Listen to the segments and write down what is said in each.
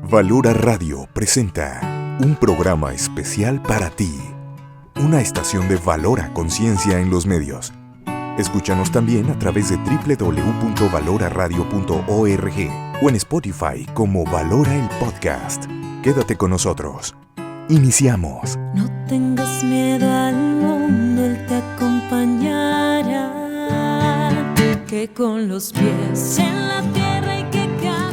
Valora Radio presenta un programa especial para ti, una estación de Valora Conciencia en los medios. Escúchanos también a través de www.valoraradio.org o en Spotify como Valora el Podcast. Quédate con nosotros. Iniciamos. No tengas miedo al mundo, Él te acompañará, que con los pies en la tierra hay que caminar.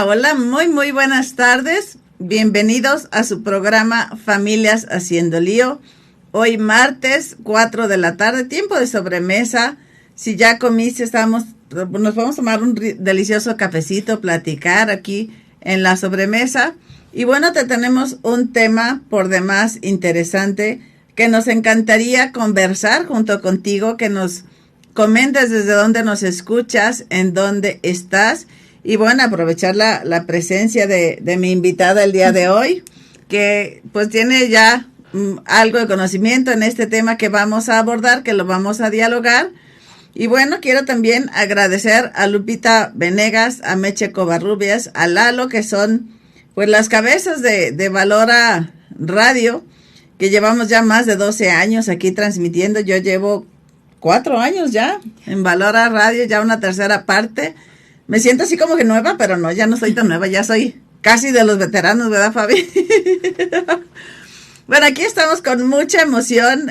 Hola, muy buenas tardes. Bienvenidos a su programa Familias Haciendo Lío. Hoy martes, 4 de la tarde, tiempo de sobremesa. Si ya comiste, nos vamos a tomar un delicioso cafecito, platicar aquí en la sobremesa. Y bueno, te tenemos un tema por demás interesante que nos encantaría conversar junto contigo, que nos comentes desde dónde nos escuchas, en dónde estás. Y bueno, aprovechar la presencia de mi invitada el día de hoy, que pues tiene ya algo de conocimiento en este tema que vamos a abordar, que lo vamos a dialogar. Y bueno, quiero también agradecer a Lupita Venegas, a Meche Covarrubias, a Lalo, que son pues las cabezas de Valora Radio, que llevamos ya más de 12 años aquí transmitiendo. Yo llevo 4 años ya en Valora Radio, ya una tercera parte. Me siento así como que nueva, pero no, ya no soy tan nueva, ya soy casi de los veteranos, ¿verdad, Fabi? Bueno, aquí estamos con mucha emoción,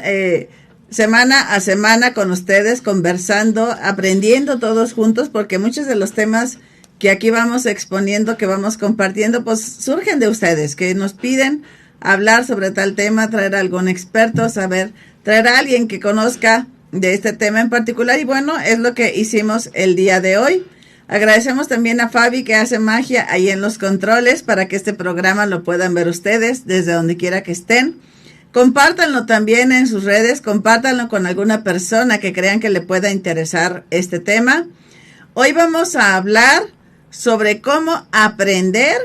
semana a semana con ustedes, conversando, aprendiendo todos juntos, porque muchos de los temas que aquí vamos exponiendo, que vamos compartiendo, pues surgen de ustedes, que nos piden hablar sobre tal tema, traer a algún experto, traer a alguien que conozca de este tema en particular, y bueno, es lo que hicimos el día de hoy. Agradecemos también a Fabi, que hace magia ahí en los controles para que este programa lo puedan ver ustedes desde donde quiera que estén. Compártanlo también en sus redes, compártanlo con alguna persona que crean que le pueda interesar este tema. Hoy vamos a hablar sobre cómo aprender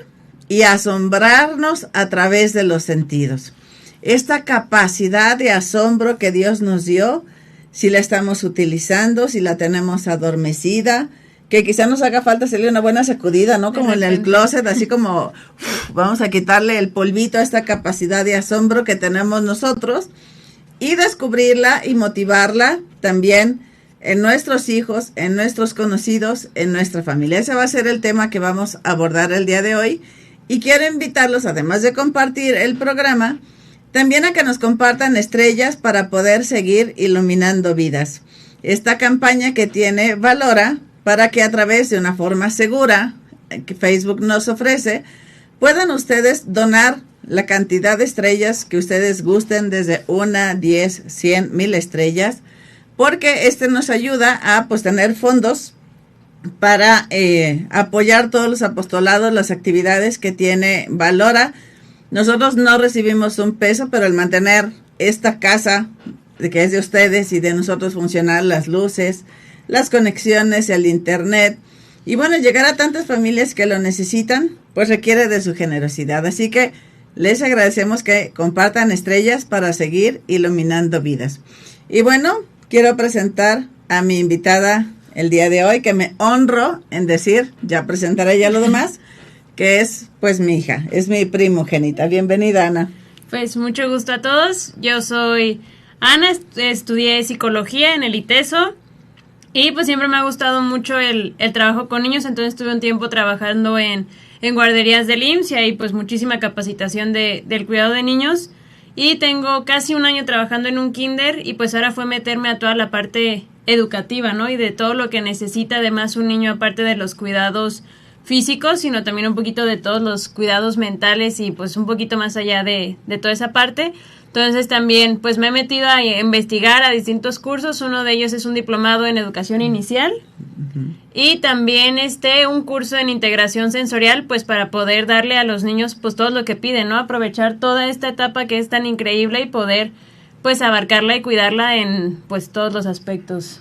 y asombrarnos a través de los sentidos. Esta capacidad de asombro que Dios nos dio, si la estamos utilizando, si la tenemos adormecida, que quizá nos haga falta hacerle una buena sacudida, ¿no? Como en el closet, así como vamos a quitarle el polvito a esta capacidad de asombro que tenemos nosotros y descubrirla y motivarla también en nuestros hijos, en nuestros conocidos, en nuestra familia. Ese va a ser el tema que vamos a abordar el día de hoy. Y quiero invitarlos, además de compartir el programa, también a que nos compartan estrellas para poder seguir iluminando vidas. Esta campaña que tiene Valora, para que a través de una forma segura que Facebook nos ofrece, puedan ustedes donar la cantidad de estrellas que ustedes gusten, desde 1, 10, 100, 1000 estrellas, porque nos ayuda a pues tener fondos para apoyar todos los apostolados, las actividades que tiene Valora. Nosotros no recibimos un peso, pero el mantener esta casa, que es de ustedes y de nosotros, funcionar, las luces, las conexiones, el internet, y bueno, llegar a tantas familias que lo necesitan, pues requiere de su generosidad. Así que les agradecemos que compartan estrellas para seguir iluminando vidas. Y bueno, quiero presentar a mi invitada el día de hoy, que me honro en decir, ya presentaré ya lo demás, que es pues mi hija, es mi primogénita. Bienvenida, Ana. Pues mucho gusto a todos. Yo soy Ana, estudié psicología en el ITESO. Y pues siempre me ha gustado mucho el trabajo con niños, entonces estuve un tiempo trabajando en guarderías del IMSS y ahí pues muchísima capacitación del cuidado de niños. Y tengo casi un año trabajando en un kinder y pues ahora fue meterme a toda la parte educativa, ¿no? Y de todo lo que necesita además un niño, aparte de los cuidados físicos, sino también un poquito de todos los cuidados mentales y pues un poquito más allá de toda esa parte. Entonces también pues me he metido a investigar a distintos cursos. Uno de ellos es un diplomado en educación inicial y también un curso en integración sensorial, pues para poder darle a los niños pues todo lo que piden, ¿no? Aprovechar toda esta etapa que es tan increíble y poder pues abarcarla y cuidarla en pues todos los aspectos.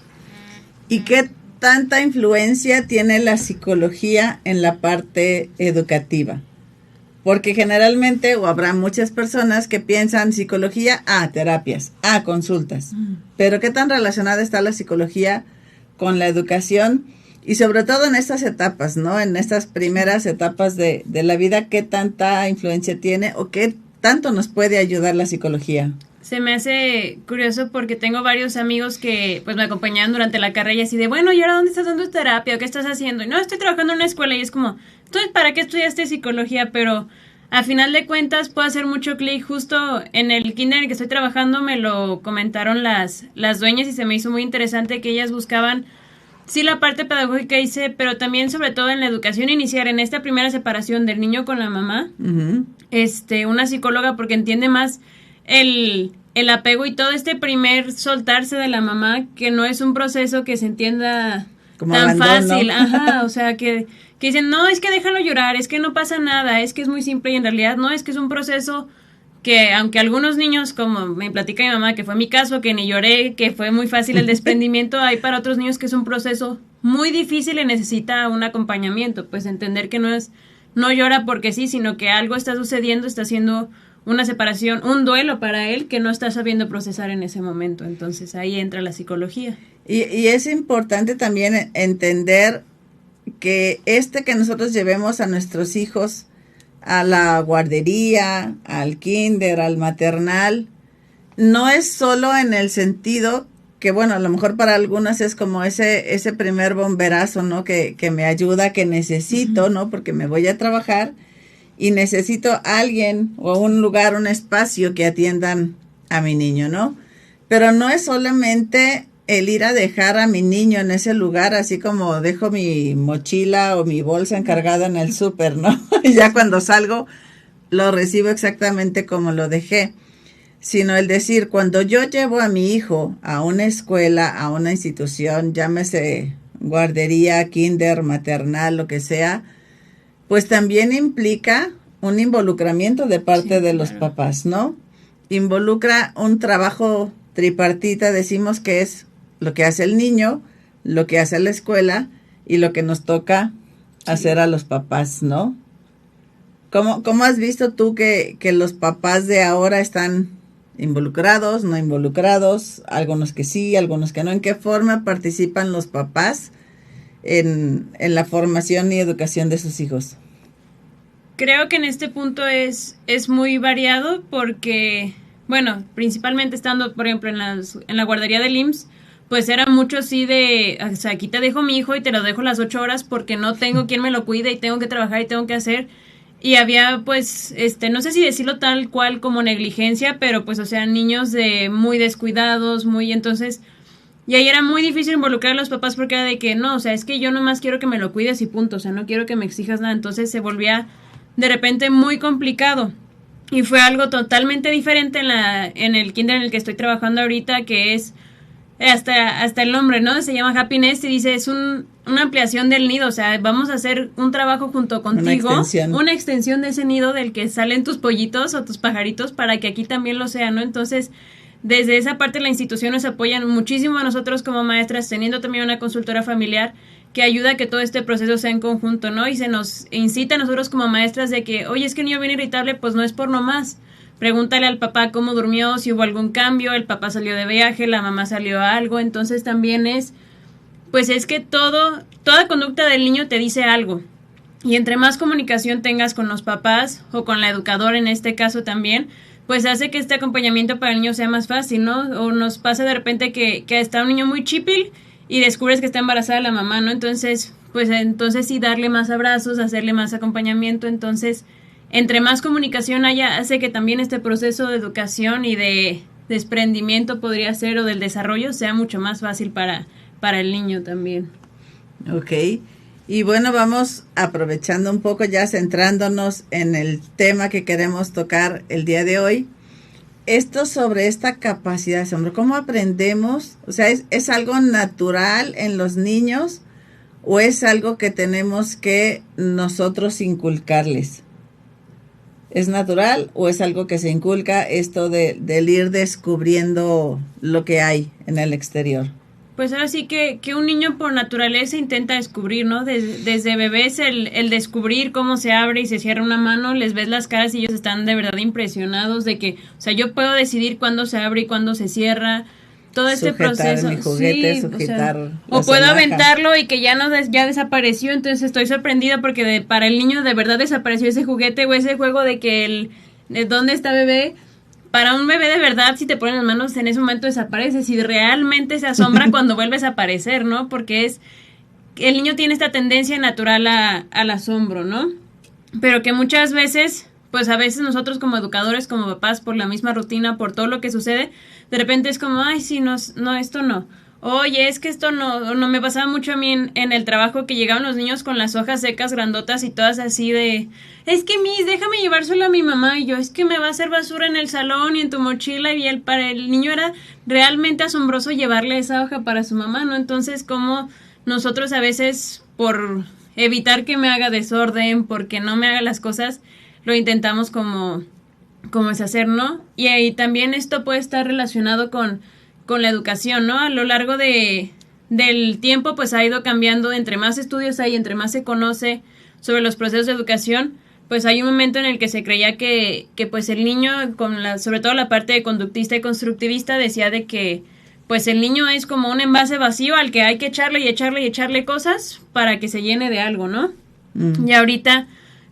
¿Y qué tanta influencia tiene la psicología en la parte educativa? Porque generalmente, o habrá muchas personas que piensan psicología, terapias, consultas. Pero ¿qué tan relacionada está la psicología con la educación? Y sobre todo en estas etapas, ¿no? En estas primeras etapas de la vida, ¿qué tanta influencia tiene o qué tanto nos puede ayudar la psicología? Se me hace curioso porque tengo varios amigos que pues me acompañaban durante la carrera y así de, bueno, ¿y ahora dónde estás dando terapia? ¿O qué estás haciendo? Y no, estoy trabajando en una escuela y es como, entonces, ¿para qué estudiaste psicología? Pero a final de cuentas puedo hacer mucho clic. Justo en el kinder en el que estoy trabajando me lo comentaron las dueñas y se me hizo muy interesante que ellas buscaban, sí, la parte pedagógica hice, pero también sobre todo en la educación inicial, en esta primera separación del niño con la mamá, una psicóloga porque entiende más el apego y todo este primer soltarse de la mamá, que no es un proceso que se entienda como tan fácil, o sea, que dicen, no, es que déjalo llorar, es que no pasa nada, es que es muy simple y en realidad no, es que es un proceso que aunque algunos niños, como me platica mi mamá, que fue mi caso, que ni lloré, que fue muy fácil el desprendimiento, hay para otros niños que es un proceso muy difícil y necesita un acompañamiento, pues entender que no llora porque sí, sino que algo está sucediendo, está haciendo una separación, un duelo para él que no está sabiendo procesar en ese momento. Entonces ahí entra la psicología. Y es importante también entender que que nosotros llevemos a nuestros hijos a la guardería, al kinder, al maternal, no es solo en el sentido que, bueno, a lo mejor para algunos es como ese primer bomberazo, ¿no? Que me ayuda, que necesito, ¿no? Porque me voy a trabajar y necesito a alguien o un lugar, un espacio que atiendan a mi niño, ¿no? Pero no es solamente el ir a dejar a mi niño en ese lugar, así como dejo mi mochila o mi bolsa encargada en el súper, ¿no? Y ya cuando salgo lo recibo exactamente como lo dejé. Sino el decir, cuando yo llevo a mi hijo a una escuela, a una institución, llámese guardería, kinder, maternal, lo que sea, pues también implica un involucramiento de parte de los papás, ¿no? Involucra un trabajo tripartita, decimos que es lo que hace el niño, lo que hace la escuela y lo que nos toca hacer a los papás, ¿no? ¿Cómo has visto tú que los papás de ahora están involucrados, no involucrados, algunos que sí, algunos que no? ¿En qué forma participan los papás en la formación y educación de sus hijos? Creo que en este punto es muy variado porque, bueno, principalmente estando, por ejemplo, en la guardería del IMSS, pues era mucho así de, o sea, aquí te dejo mi hijo y te lo dejo las 8 horas porque no tengo quien me lo cuide y tengo que trabajar y tengo que hacer. Y había, pues, no sé si decirlo tal cual como negligencia, pero pues, o sea, niños muy descuidados, entonces, y ahí era muy difícil involucrar a los papás porque era de que, no, o sea, es que yo nomás quiero que me lo cuides y punto, o sea, no quiero que me exijas nada, entonces se volvía de repente muy complicado. Y fue algo totalmente diferente en el kinder en el que estoy trabajando ahorita, que es hasta el nombre, ¿no? Se llama Happy Nest y dice, es una ampliación del nido, o sea, vamos a hacer un trabajo junto contigo, una extensión de ese nido del que salen tus pollitos o tus pajaritos para que aquí también lo sea, ¿no? Entonces, desde esa parte la institución nos apoya muchísimo a nosotros como maestras, teniendo también una consultora familiar que ayuda a que todo este proceso sea en conjunto, ¿no? Y se nos incita a nosotros como maestras de que, oye, es que el niño viene irritable, pues no es por nomás. Pregúntale al papá cómo durmió, si hubo algún cambio, el papá salió de viaje, la mamá salió a algo, entonces también es que toda conducta del niño te dice algo. Y entre más comunicación tengas con los papás o con la educadora en este caso también, pues hace que este acompañamiento para el niño sea más fácil, ¿no? O nos pasa de repente que está un niño muy chipil y descubres que está embarazada la mamá, ¿no? Entonces sí darle más abrazos, hacerle más acompañamiento, entonces entre más comunicación haya, hace que también este proceso de educación y de desprendimiento podría ser, o del desarrollo, sea mucho más fácil para el niño también. Ok. Y bueno, vamos aprovechando un poco, ya centrándonos en el tema que queremos tocar el día de hoy. Esto sobre esta capacidad de asombro, ¿cómo aprendemos? O sea, ¿es algo natural en los niños o es algo que tenemos que nosotros inculcarles? ¿Es natural o es algo que se inculca esto del ir descubriendo lo que hay en el exterior? Pues ahora sí que un niño por naturaleza intenta descubrir, ¿no? Desde bebés el descubrir cómo se abre y se cierra una mano, les ves las caras y ellos están de verdad impresionados de que, o sea, yo puedo decidir cuándo se abre y cuándo se cierra, todo este proceso. Mi juguete, sí, sujetar o puedo alhajas. aventarlo y que ya ya desapareció, entonces estoy sorprendida porque para el niño de verdad desapareció ese juguete o ese juego de dónde está bebé. Para un bebé de verdad, si te ponen las manos en ese momento desaparece, si realmente se asombra cuando vuelves a aparecer, ¿no? Porque el niño tiene esta tendencia natural al asombro, ¿no? Pero que muchas veces, pues a veces nosotros como educadores, como papás, por la misma rutina, por todo lo que sucede, de repente es como, ay, sí, no, esto no. Oye, es que esto no me pasaba mucho a mí en el trabajo que llegaban los niños con las hojas secas grandotas y todas así de, es que Miss, déjame llevárselo a mi mamá, y yo, es que me va a hacer basura en el salón y en tu mochila, y para el niño era realmente asombroso llevarle esa hoja para su mamá, ¿no? Entonces, como nosotros a veces, por evitar que me haga desorden, porque no me haga las cosas, lo intentamos como es hacer, ¿no? Y ahí también esto puede estar relacionado con la educación, ¿no? A lo largo del tiempo, pues ha ido cambiando, entre más estudios hay, entre más se conoce sobre los procesos de educación, pues hay un momento en el que se creía que pues el niño, sobre todo la parte de conductista y constructivista, decía de que pues el niño es como un envase vacío al que hay que echarle y echarle y echarle cosas para que se llene de algo, ¿no? Y ahorita,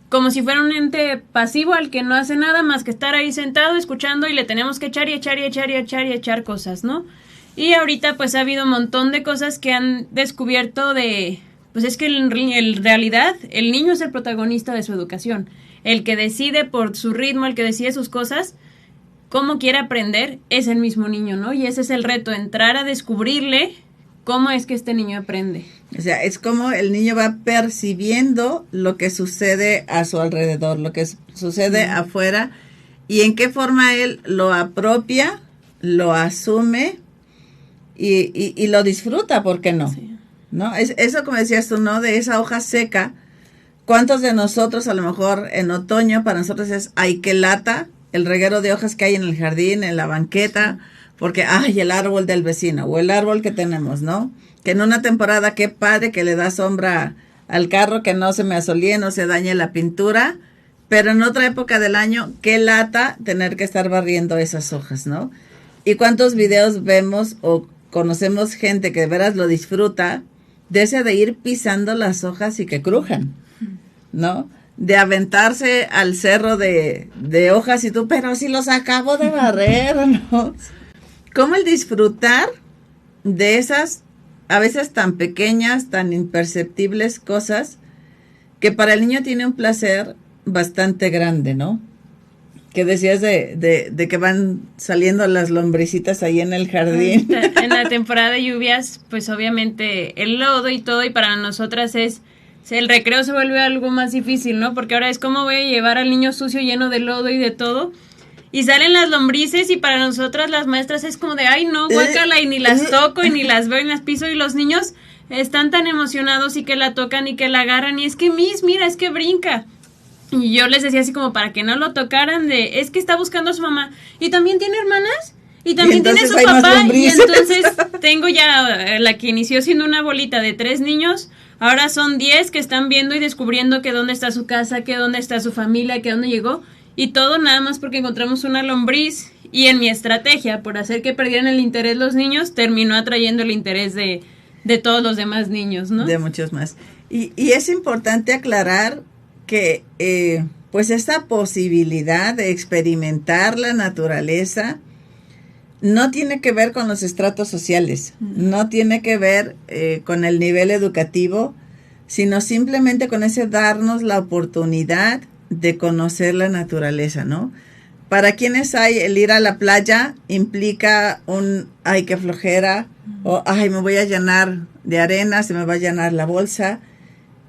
como si fuera un ente pasivo al que no hace nada más que estar ahí sentado escuchando y le tenemos que echar y echar y echar y echar y echar cosas, ¿no? Y ahorita pues ha habido un montón de cosas que han descubierto pues es que en realidad el niño es el protagonista de su educación, el que decide por su ritmo, el que decide sus cosas, cómo quiere aprender, es el mismo niño, ¿no? Y ese es el reto, entrar a descubrirle cómo es que este niño aprende. O sea, es como el niño va percibiendo lo que sucede a su alrededor, lo que sucede afuera, y en qué forma él lo apropia, lo asume y lo disfruta, ¿por qué no? Sí. ¿No? Eso, como decías tú, ¿no? De esa hoja seca, ¿cuántos de nosotros a lo mejor en otoño para nosotros es, ay, qué lata, el reguero de hojas que hay en el jardín, en la banqueta, porque, ay, el árbol del vecino o el árbol que tenemos, ¿no? Que en una temporada, qué padre que le da sombra al carro, que no se me asolíe, no se dañe la pintura, pero en otra época del año, qué lata tener que estar barriendo esas hojas, ¿no? Y cuántos videos vemos o conocemos gente que de veras lo disfruta, de ese de ir pisando las hojas y que crujan, ¿no? De aventarse al cerro de hojas y tú, pero si los acabo de barrer, ¿no? ¿Cómo el disfrutar de esas, a veces tan pequeñas, tan imperceptibles cosas, que para el niño tiene un placer bastante grande, ¿no? Que decías de que van saliendo las lombricitas ahí en el jardín. En la temporada de lluvias, pues obviamente el lodo y todo, y para nosotras el recreo se vuelve algo más difícil, ¿no? Porque ahora es como voy a llevar al niño sucio lleno de lodo y de todo, y salen las lombrices, y para nosotras las maestras es como de, ay no, guácala, y ni las toco, y ni las veo, y las piso, y los niños están tan emocionados y que la tocan y que la agarran, y es que Miss, mira, es que brinca. Y yo les decía así como para que no lo tocaran, es que está buscando a su mamá, y también tiene hermanas, y también tiene su papá, y entonces tengo ya la que inició siendo una bolita de 3 niños, ahora son 10 que están viendo y descubriendo que dónde está su casa, que dónde está su familia, que dónde llegó, y todo nada más porque encontramos una lombriz, y en mi estrategia, por hacer que perdieran el interés los niños, terminó atrayendo el interés de todos los demás niños, ¿no? De muchos más. Y es importante aclarar que pues esta posibilidad de experimentar la naturaleza no tiene que ver con los estratos sociales, no tiene que ver con el nivel educativo, sino simplemente con ese darnos la oportunidad de conocer la naturaleza, ¿no? Para quienes hay el ir a la playa implica ay, qué flojera, o ay, me voy a llenar de arena, se me va a llenar la bolsa.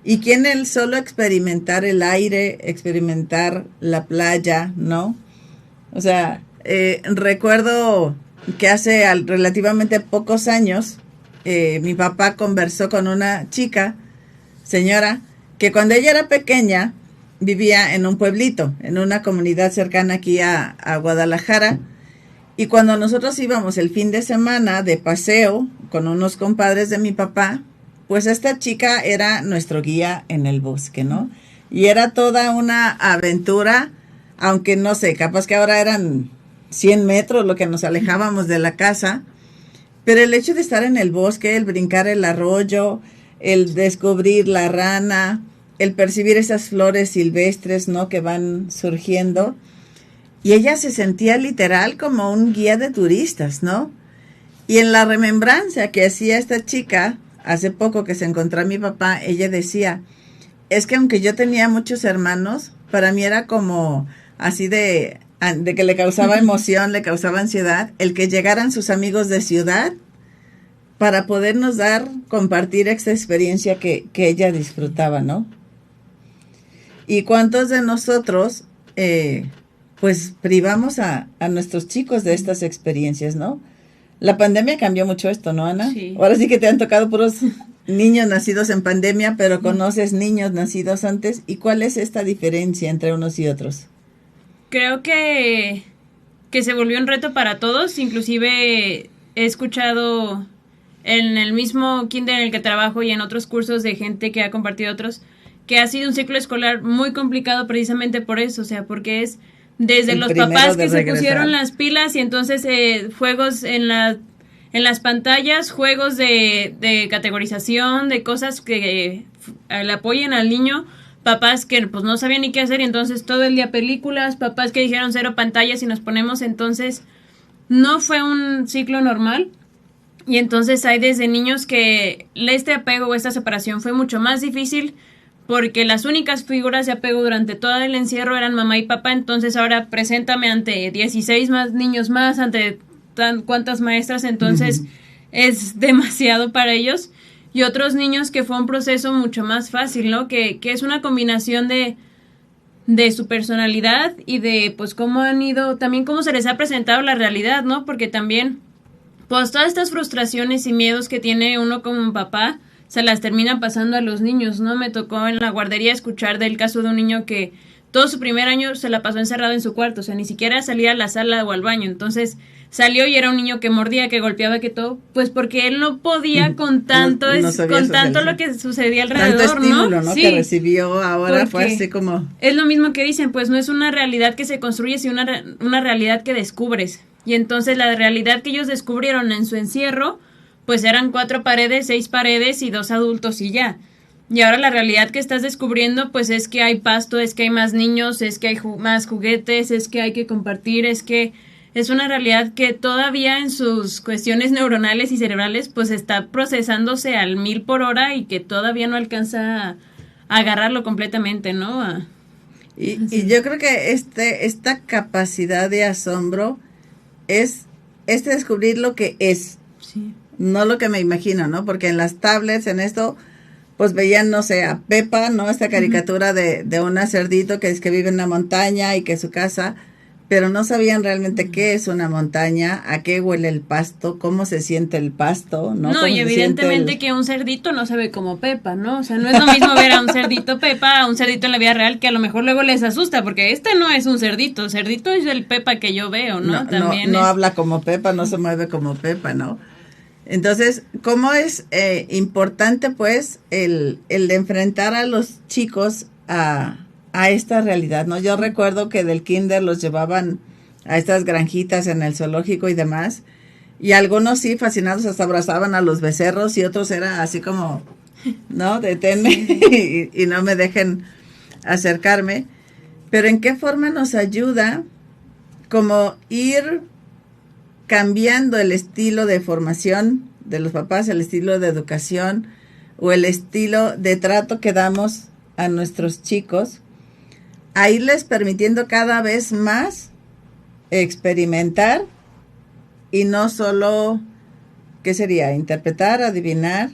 ¿Y quién el solo experimentar el aire, experimentar la playa, ¿no? O sea, recuerdo que hace relativamente pocos años mi papá conversó con una chica, señora, que cuando ella era pequeña vivía en un pueblito, en una comunidad cercana aquí a Guadalajara, y cuando nosotros íbamos el fin de semana de paseo con unos compadres de mi papá, pues esta chica era nuestro guía en el bosque, ¿no? Y era toda una aventura, aunque no sé, capaz que ahora eran 100 metros lo que nos alejábamos de la casa, pero el hecho de estar en el bosque, el brincar el arroyo, el descubrir la rana, el percibir esas flores silvestres, ¿no? Que van surgiendo, y ella se sentía literal como un guía de turistas, ¿no? Y en la remembranza que hacía esta chica, hace poco que se encontró a mi papá, ella decía, es que aunque yo tenía muchos hermanos, para mí era como así de que le causaba emoción, le causaba ansiedad, el que llegaran sus amigos de ciudad para podernos compartir esta experiencia que ella disfrutaba, ¿no? ¿Y cuántos de nosotros, pues, privamos a nuestros chicos de estas experiencias, ¿no? La pandemia cambió mucho esto, ¿no, Ana? Sí. Ahora sí que te han tocado puros niños nacidos en pandemia, pero conoces niños nacidos antes. ¿Y cuál es esta diferencia entre unos y otros? Creo que se volvió un reto para todos. Inclusive he escuchado en el mismo kinder en el que trabajo y en otros cursos de gente que ha compartido otros, que ha sido un ciclo escolar muy complicado precisamente por eso, o sea, porque es desde los papás que se pusieron las pilas y entonces juegos en las pantallas, juegos de categorización, de cosas que le apoyen al niño, papás que pues no sabían ni qué hacer y entonces todo el día películas, papás que dijeron 0 pantallas y nos ponemos, entonces no fue un ciclo normal. Y entonces hay desde niños que este apego o esta separación fue mucho más difícil porque las únicas figuras de apego durante todo el encierro eran mamá y papá, entonces ahora preséntame ante 16 más niños más, ante cuántas maestras, entonces es demasiado para ellos. Y otros niños que fue un proceso mucho más fácil, ¿no? Que es una combinación de su personalidad y de pues cómo han ido, también cómo se les ha presentado la realidad, ¿no? Porque también pues todas estas frustraciones y miedos que tiene uno como papá se las termina pasando a los niños, ¿no? Me tocó en la guardería escuchar del caso de un niño que todo su primer año se la pasó encerrado en su cuarto, o sea, ni siquiera salía a la sala o al baño, entonces salió y era un niño que mordía, que golpeaba, que todo, pues porque él no podía con tanto, con tanto lo que sucedía alrededor, tanto estímulo, ¿no? Sí, que recibió ahora fue así como... Es lo mismo que dicen, pues no es una realidad que se construye, sino una realidad que descubres. Y entonces la realidad que ellos descubrieron en su encierro, pues eran 4 paredes, 6 paredes y 2 adultos y ya. Y ahora la realidad que estás descubriendo, pues es que hay pasto, es que hay más niños, es que hay más juguetes, es que hay que compartir, es que es una realidad que todavía en sus cuestiones neuronales y cerebrales, pues está procesándose al 1000 por hora y que todavía no alcanza a agarrarlo completamente, ¿no? Y yo creo que esta capacidad de asombro es descubrir lo que es, Sí. no lo que me imagino, ¿no? Porque en las tablets, en esto, pues veían, no sé, a Pepa, ¿no? Esta caricatura de un cerdito que es que vive en una montaña y que su casa, pero no sabían realmente qué es una montaña, a qué huele el pasto, cómo se siente el pasto, ¿no? No, y evidentemente que un cerdito no se ve como Pepa, ¿no? O sea, no es lo mismo ver a un cerdito Pepa, a un cerdito en la vida real, que a lo mejor luego les asusta, porque este no es un cerdito es el Pepa que yo veo, ¿no? También no habla como Pepa, no se mueve como Pepa, ¿no? Entonces, ¿cómo es importante, pues, el de enfrentar a los chicos a esta realidad, ¿no? Yo recuerdo que del kinder los llevaban a estas granjitas en el zoológico y demás, y algunos sí, fascinados, hasta abrazaban a los becerros, y otros era así como, ¿no? Deténme y no me dejen acercarme. Pero ¿en qué forma nos ayuda como ir cambiando el estilo de formación de los papás, el estilo de educación o el estilo de trato que damos a nuestros chicos, a irles permitiendo cada vez más experimentar y no solo, ¿qué sería? Interpretar, adivinar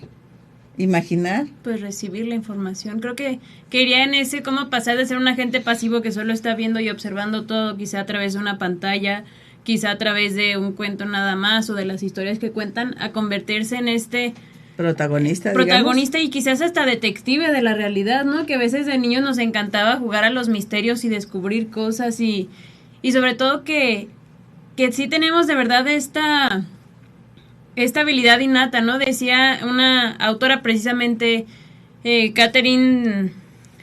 imaginar. Pues recibir la información. Creo que iría en ese cómo pasar de ser un agente pasivo que solo está viendo y observando todo, quizá a través de una pantalla, quizá a través de un cuento nada más o de las historias que cuentan, a convertirse en este Protagonista, y quizás hasta detective de la realidad, ¿no? Que a veces de niños nos encantaba jugar a los misterios y descubrir cosas y sobre todo que sí tenemos de verdad esta habilidad innata, ¿no? Decía una autora precisamente, Catherine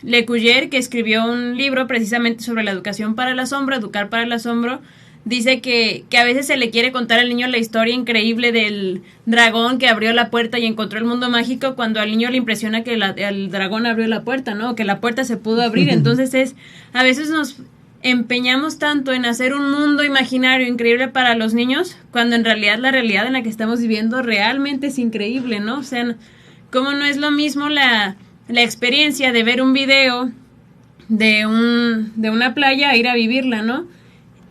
Lecuyer, que escribió un libro precisamente sobre la educación para el asombro, educar para el asombro. Dice que a veces se le quiere contar al niño la historia increíble del dragón que abrió la puerta y encontró el mundo mágico, cuando al niño le impresiona que el dragón abrió la puerta, ¿no? Que la puerta se pudo abrir. Entonces a veces nos empeñamos tanto en hacer un mundo imaginario increíble para los niños, cuando en realidad la realidad en la que estamos viviendo realmente es increíble, ¿no? O sea, cómo no es lo mismo la experiencia de ver un video de una playa a ir a vivirla, ¿no?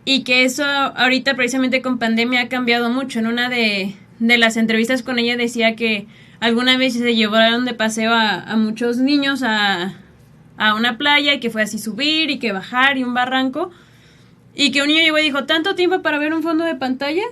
Y que eso ahorita precisamente con pandemia ha cambiado mucho. En una de las entrevistas con ella decía que alguna vez se llevaron de paseo a muchos niños a una playa, y que fue así subir y que bajar y un barranco, y que un niño llegó y dijo, ¿tanto tiempo para ver un fondo de pantalla?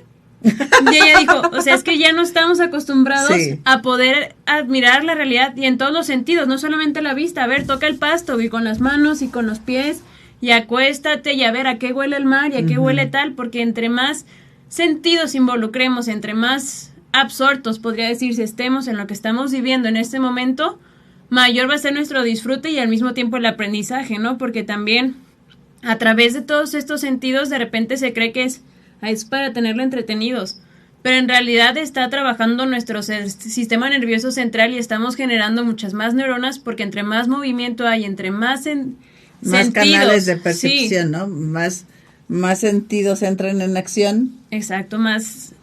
Y ella dijo, o sea, es que ya no estamos acostumbrados a poder admirar la realidad y en todos los sentidos, no solamente la vista. A ver, toca el pasto y con las manos y con los pies, y acuéstate y a ver a qué huele el mar y a qué huele tal, porque entre más sentidos involucremos, entre más absortos, podría decirse, estemos en lo que estamos viviendo en este momento, mayor va a ser nuestro disfrute y al mismo tiempo el aprendizaje, ¿no? Porque también a través de todos estos sentidos de repente se cree que es para tenerlo entretenidos, pero en realidad está trabajando nuestro sistema nervioso central y estamos generando muchas más neuronas, porque entre más movimiento hay, entre más más sentidos, canales de percepción, ¿no? Más sentidos entran en acción. Exacto, es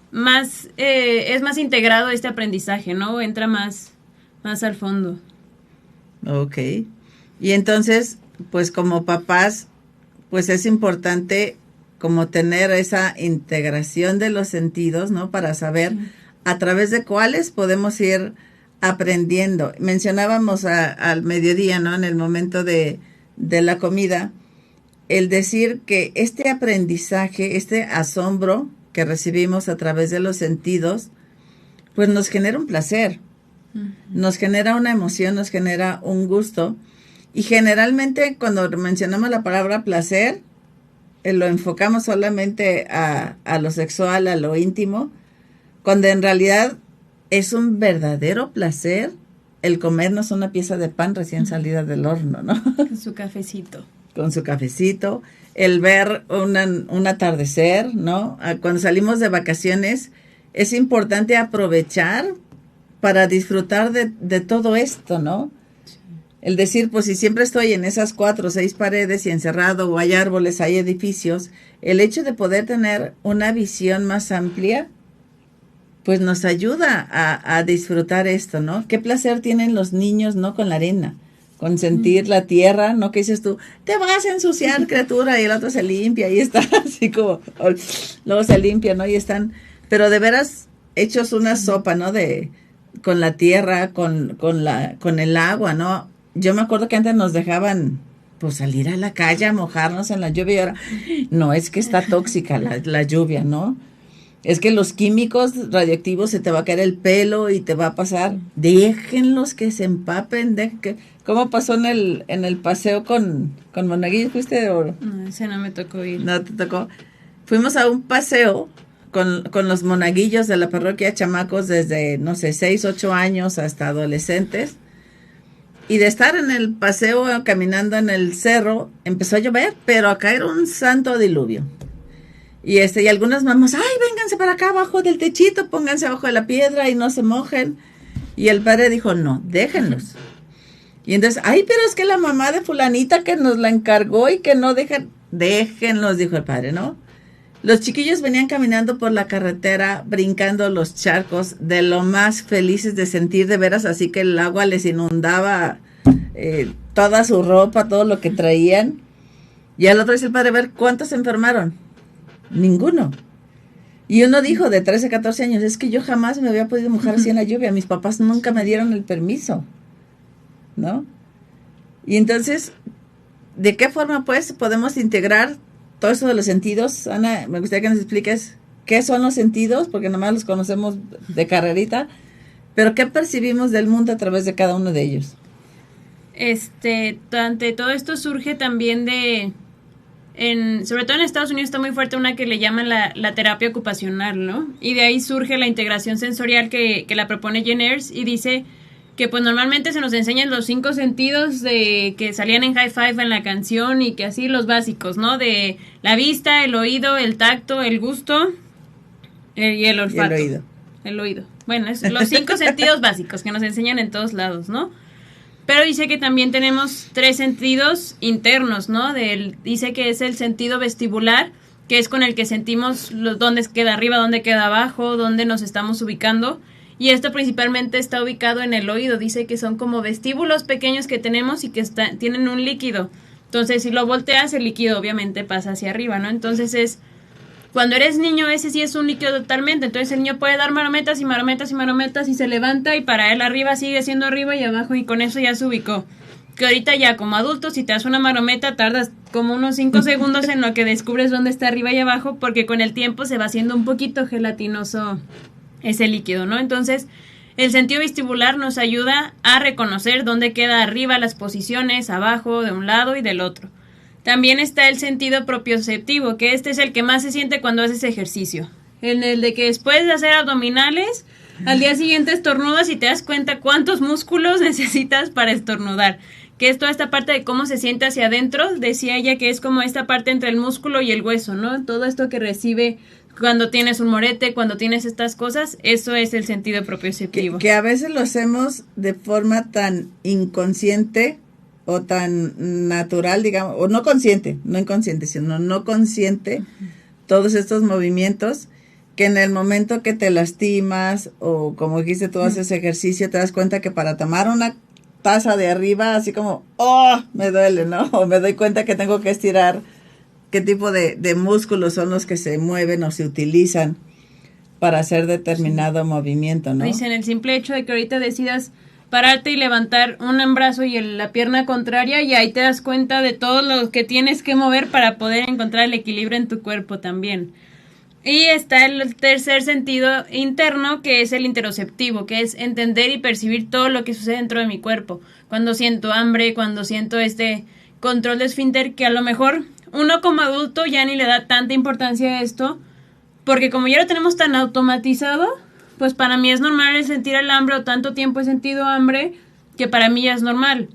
más integrado este aprendizaje, ¿no? Entra más al fondo. Ok. Y entonces, pues como papás, pues es importante como tener esa integración de los sentidos, ¿no? Para saber a través de cuáles podemos ir aprendiendo. Mencionábamos al mediodía, ¿no? En el momento de la comida, el decir que este aprendizaje, este asombro que recibimos a través de los sentidos, pues nos genera un placer, nos genera una emoción, nos genera un gusto. Y generalmente cuando mencionamos la palabra placer, lo enfocamos solamente a lo sexual, a lo íntimo, cuando en realidad es un verdadero placer el comernos una pieza de pan recién salida del horno, ¿no? Con su cafecito. Con su cafecito, el ver un atardecer, ¿no? Cuando salimos de vacaciones, es importante aprovechar para disfrutar de todo esto, ¿no? El decir, pues si siempre estoy en esas 4 o 6 paredes y encerrado, o hay árboles, hay edificios, el hecho de poder tener una visión más amplia, pues nos ayuda a disfrutar esto, ¿no? Qué placer tienen los niños, ¿no? Con la arena, con sentir la tierra, ¿no? Que dices tú, te vas a ensuciar, criatura, y el otro se limpia, y está así como, luego se limpia, ¿no? Y están, pero de veras hechos una sopa, ¿no? Con la tierra, con el agua, ¿no? Yo me acuerdo que antes nos dejaban, pues, salir a la calle a mojarnos en la lluvia, y ahora, no, es que está tóxica la lluvia, ¿no? Es que los químicos radioactivos, se te va a caer el pelo y te va a pasar. Déjenlos que se empapen. ¿Cómo pasó en el paseo con Monaguillo? ¿Fuiste? No, ese no me tocó ir. No te tocó. Fuimos a un paseo con los monaguillos de la parroquia Chamacos desde, no sé, 6, 8 años hasta adolescentes. Y de estar en el paseo caminando en el cerro, empezó a llover, pero a caer un santo diluvio. Y algunas mamás, ay, vénganse para acá abajo del techito, pónganse abajo de la piedra y no se mojen. Y el padre dijo, no, déjenlos. Y entonces, ay, pero es que la mamá de fulanita que nos la encargó y que no déjenlos, dijo el padre, ¿no? Los chiquillos venían caminando por la carretera, brincando los charcos, de lo más felices de sentir, de veras, así que el agua les inundaba toda su ropa, todo lo que traían. Y al otro dice el padre, a ver, ¿cuántos se enfermaron? Ninguno. Y uno dijo de 13, 14 años, es que yo jamás me había podido mojar así en la lluvia, mis papás nunca me dieron el permiso, ¿no? Y entonces, ¿de qué forma pues podemos integrar todo eso de los sentidos? Ana, me gustaría que nos expliques qué son los sentidos, porque nomás los conocemos de carrerita, pero qué percibimos del mundo a través de cada uno de ellos. Ante todo esto surge también sobre todo en Estados Unidos está muy fuerte una que le llaman la terapia ocupacional, ¿no? Y de ahí surge la integración sensorial que la propone Jenners y dice que pues normalmente se nos enseñan los 5 sentidos de que salían en High Five en la canción y que así los básicos, ¿no? De la vista, el oído, el tacto, el gusto y el olfato. Y el oído. El oído. Bueno, es los 5 sentidos básicos que nos enseñan en todos lados, ¿no? Pero dice que también tenemos 3 sentidos internos, ¿no? Dice que es el sentido vestibular, que es con el que sentimos dónde queda arriba, dónde queda abajo, dónde nos estamos ubicando. Y esto principalmente está ubicado en el oído. Dice que son como vestíbulos pequeños que tenemos y que tienen un líquido. Entonces, si lo volteas, el líquido obviamente pasa hacia arriba, ¿no? Entonces cuando eres niño, ese sí es un líquido totalmente. Entonces el niño puede dar marometas y marometas y marometas y se levanta y para él arriba sigue siendo arriba y abajo y con eso ya se ubicó. Que ahorita ya como adulto, si te das una marometa, tardas como unos 5 segundos en lo que descubres dónde está arriba y abajo, porque con el tiempo se va haciendo un poquito gelatinoso ese líquido, ¿no? Entonces, el sentido vestibular nos ayuda a reconocer dónde queda arriba las posiciones, abajo, de un lado y del otro. También está el sentido propioceptivo, que este es el que más se siente cuando haces ejercicio. En el de que después de hacer abdominales, al día siguiente estornudas y te das cuenta cuántos músculos necesitas para estornudar. Que es toda esta parte de cómo se siente hacia adentro. Decía ella que es como esta parte entre el músculo y el hueso, ¿no? Todo esto que recibe cuando tienes un morete, cuando tienes estas cosas, eso es el sentido propioceptivo. Que a veces lo hacemos de forma tan inconsciente o tan natural, digamos, o no consciente, no inconsciente, sino no consciente, todos estos movimientos, que en el momento que te lastimas, o como dijiste, tú haces ejercicio, te das cuenta que para tomar una taza de arriba, así como, ¡oh!, me duele, ¿no? O me doy cuenta que tengo que estirar qué tipo de músculos son los que se mueven o se utilizan para hacer determinado movimiento, ¿no? Dicen, el simple hecho de que ahorita decidas pararte y levantar un brazo y la pierna contraria, y ahí te das cuenta de todo lo que tienes que mover para poder encontrar el equilibrio en tu cuerpo también. Y está el tercer sentido interno, que es el interoceptivo, que es entender y percibir todo lo que sucede dentro de mi cuerpo. Cuando siento hambre, cuando siento este control de esfínter, que a lo mejor uno como adulto ya ni le da tanta importancia a esto, porque como ya lo tenemos tan automatizado, pues para mí es normal el sentir el hambre, o tanto tiempo he sentido hambre, que para mí ya es normal.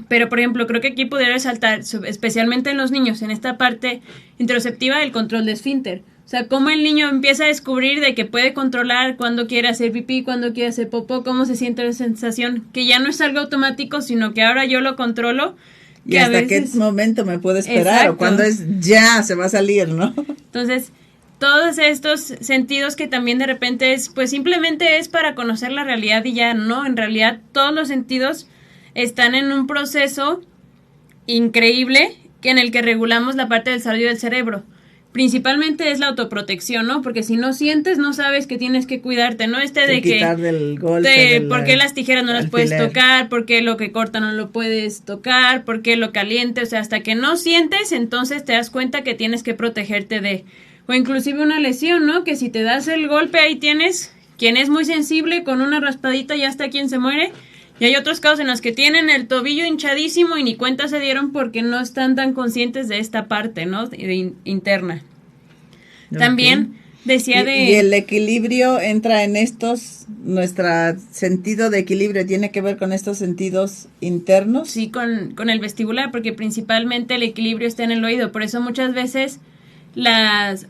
Pero, por ejemplo, creo que aquí podría resaltar, especialmente en los niños, en esta parte interoceptiva, el control de esfínter. O sea, cómo el niño empieza a descubrir de que puede controlar cuando quiere hacer pipí, cuando quiere hacer popó, cómo se siente la sensación, que ya no es algo automático, sino que ahora yo lo controlo. Y hasta qué momento me puedo esperar, exacto, o cuando es ya se va a salir, ¿no? Entonces, todos estos sentidos que también de repente es, pues simplemente es para conocer la realidad y ya, no, en realidad todos los sentidos están en un proceso increíble en el que regulamos la parte del desarrollo del cerebro. Principalmente es la autoprotección, ¿no? Porque si no sientes, no sabes que tienes que cuidarte, ¿no? De quitar que del golpe, por qué las tijeras no las puedes alfiler tocar, por qué lo que corta no lo puedes tocar, por qué lo caliente, o sea, hasta que no sientes, entonces te das cuenta que tienes que protegerte de, o inclusive una lesión, ¿no? Que si te das el golpe, ahí tienes quien es muy sensible, con una raspadita ya está quien se muere. Y hay otros casos en los que tienen el tobillo hinchadísimo y ni cuenta se dieron porque no están tan conscientes de esta parte, ¿no? Interna. Okay. También decía y el equilibrio entra en estos, nuestro sentido de equilibrio tiene que ver con estos sentidos internos. Sí, con el vestibular, porque principalmente el equilibrio está en el oído. Por eso muchas veces las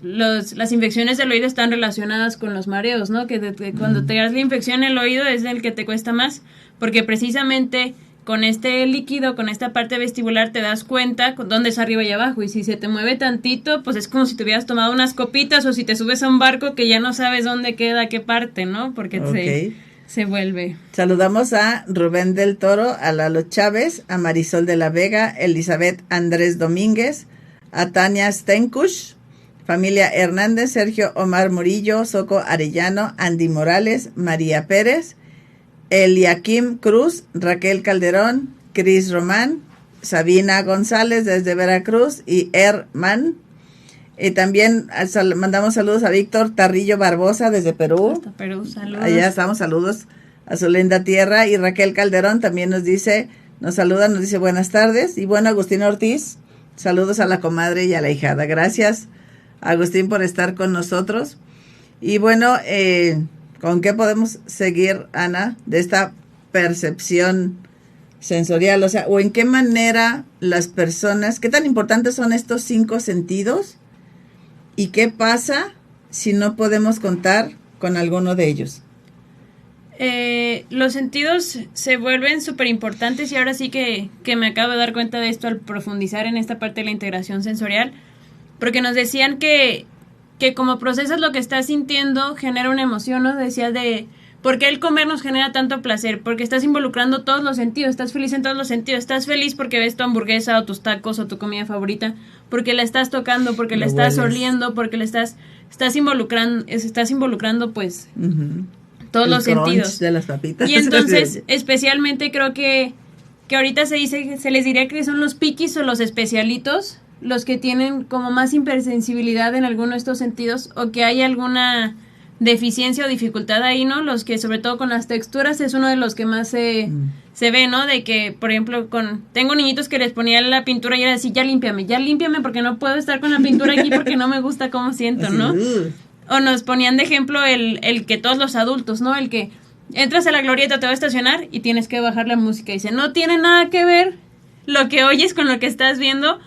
infecciones del oído están relacionadas con los mareos, ¿no? Que cuando te das la infección en el oído es el que te cuesta más, porque precisamente con este líquido, con esta parte vestibular te das cuenta dónde es arriba y abajo, y si se te mueve tantito, pues es como si te hubieras tomado unas copitas, o si te subes a un barco que ya no sabes dónde queda qué parte, ¿no? Porque okay, se vuelve. Saludamos a Rubén del Toro, a Lalo Chávez, a Marisol de la Vega, Elizabeth Andrés Domínguez, a Tania Stenkush, familia Hernández, Sergio Omar Murillo, Soco Arellano, Andy Morales, María Pérez, Eliakim Cruz, Raquel Calderón, Cris Román, Sabina González desde Veracruz y Herman. Y también mandamos saludos a Víctor Tarrillo Barbosa desde Perú. Hasta Perú, saludos. Allá estamos, saludos a su linda tierra. Y Raquel Calderón también nos saluda, nos dice buenas tardes. Y bueno, Agustín Ortiz, saludos a la comadre y a la hijada. Gracias, Agustín, por estar con nosotros. Y bueno, ¿con qué podemos seguir, Ana, de esta percepción sensorial? O sea, o en qué manera las personas, qué tan importantes son estos 5 sentidos y qué pasa si no podemos contar con alguno de ellos. Los sentidos se vuelven súper importantes y ahora sí que me acabo de dar cuenta de esto al profundizar en esta parte de la integración sensorial, porque nos decían que como procesas lo que estás sintiendo genera una emoción, ¿no? Decía de ¿por qué el comer nos genera tanto placer? Porque estás involucrando todos los sentidos, estás feliz en todos los sentidos, estás feliz porque ves tu hamburguesa o tus tacos o tu comida favorita, porque la estás tocando, porque la estás oliendo, porque la estás involucrando pues todos los sentidos de las papitas. Y entonces especialmente creo que ahorita se les diría que son los piquis o los especialitos los que tienen como más hipersensibilidad en alguno de estos sentidos, o que hay alguna deficiencia o dificultad ahí, ¿no? Los que sobre todo con las texturas es uno de los que más se ve, ¿no? De que, por ejemplo, tengo niñitos que les ponía la pintura y era así, ya límpiame porque no puedo estar con la pintura aquí porque no me gusta cómo siento, ¿no? O nos ponían de ejemplo el que todos los adultos, ¿no? El que entras a la glorieta, te va a estacionar y tienes que bajar la música. Dice, no tiene nada que ver lo que oyes con lo que estás viendo,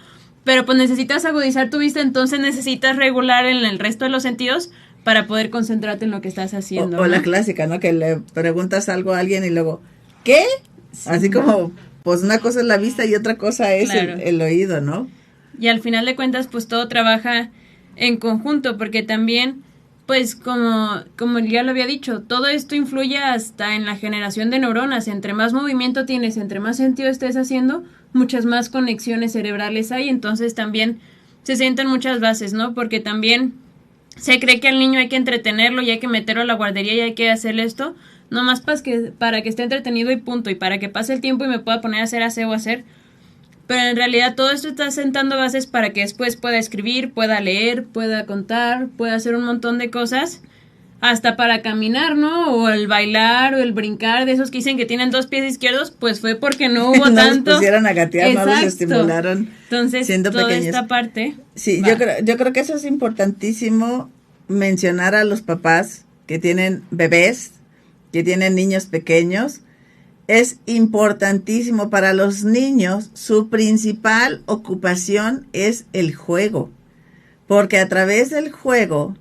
pero pues necesitas agudizar tu vista, entonces necesitas regular en el resto de los sentidos para poder concentrarte en lo que estás haciendo. O la clásica, ¿no? Que le preguntas algo a alguien y luego, ¿qué? Sí. Así como, pues una cosa es la vista y otra cosa es el oído, ¿no? Y al final de cuentas, pues todo trabaja en conjunto, porque también, pues como ya lo había dicho, todo esto influye hasta en la generación de neuronas. Entre más movimiento tienes, entre más sentido estés haciendo, muchas más conexiones cerebrales hay, entonces también se sienten muchas bases, ¿no? Porque también se cree que al niño hay que entretenerlo y hay que meterlo a la guardería y hay que hacerle esto, nomás para que esté entretenido y punto, y para que pase el tiempo y me pueda poner a hacer aseo o hacer. Pero en realidad todo esto está sentando bases para que después pueda escribir, pueda leer, pueda contar, pueda hacer un montón de cosas, hasta para caminar, ¿no? O el bailar o el brincar, de esos que dicen que tienen 2 pies izquierdos, pues fue porque no hubo no tanto. Los pusieron a gatear, exacto. No los estimularon. Entonces, siendo toda pequeños. Esta parte. Sí, yo creo que eso es importantísimo mencionar a los papás que tienen bebés, que tienen niños pequeños. Es importantísimo para los niños, su principal ocupación es el juego, porque a través del juego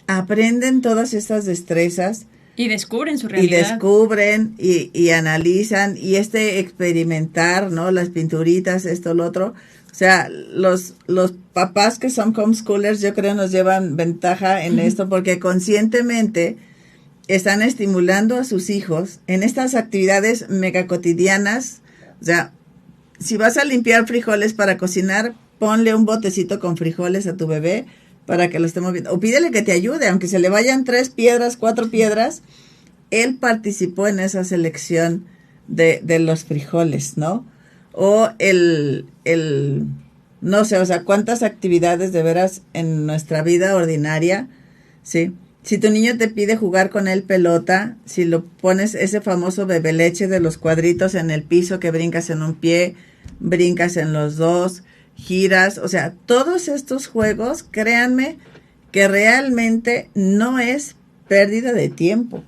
aprenden todas estas destrezas. Y descubren su realidad. Y descubren y analizan y experimentar, ¿no? Las pinturitas, esto, lo otro. O sea, los papás que son homeschoolers yo creo nos llevan ventaja en esto porque conscientemente están estimulando a sus hijos en estas actividades mega cotidianas. O sea, si vas a limpiar frijoles para cocinar, ponle un botecito con frijoles a tu bebé para que lo esté moviendo. O pídele que te ayude, aunque se le vayan 3 piedras, 4 piedras. Él participó en esa selección de los frijoles, ¿no? O no sé, o sea, cuántas actividades de veras en nuestra vida ordinaria, ¿sí? Si tu niño te pide jugar con él pelota, si lo pones ese famoso bebe leche de los cuadritos en el piso que brincas en un pie, brincas en los dos, giras, o sea, todos estos juegos, créanme que realmente no es pérdida de tiempo,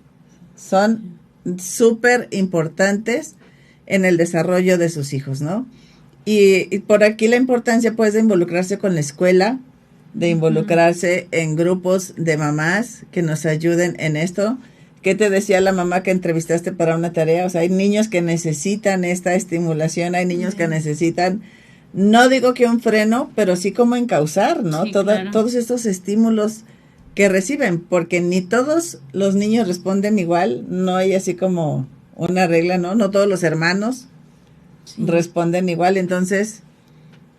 son súper importantes en el desarrollo de sus hijos, ¿no? Y por aquí la importancia pues de involucrarse con la escuela, de involucrarse en grupos de mamás que nos ayuden en esto. ¿Qué te decía la mamá que entrevistaste para una tarea? O sea, hay niños que necesitan esta estimulación, hay niños que necesitan, no digo que un freno, pero sí como encauzar, ¿no? Sí, claro. Todos estos estímulos que reciben, porque ni todos los niños responden igual, no hay así como una regla, ¿no? No todos los hermanos responden igual, entonces,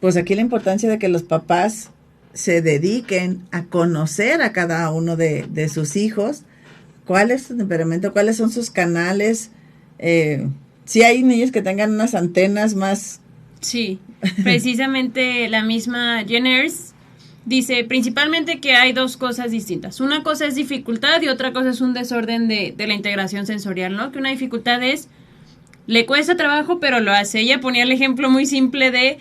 pues aquí la importancia de que los papás se dediquen a conocer a cada uno de sus hijos, cuál es su temperamento, cuáles son sus canales. Si hay niños que tengan unas antenas más... Sí, precisamente la misma Jenners dice principalmente que hay dos cosas distintas. Una cosa es dificultad y otra cosa es un desorden de la integración sensorial, ¿no? Que una dificultad es, le cuesta trabajo, pero lo hace. Ella ponía el ejemplo muy simple de,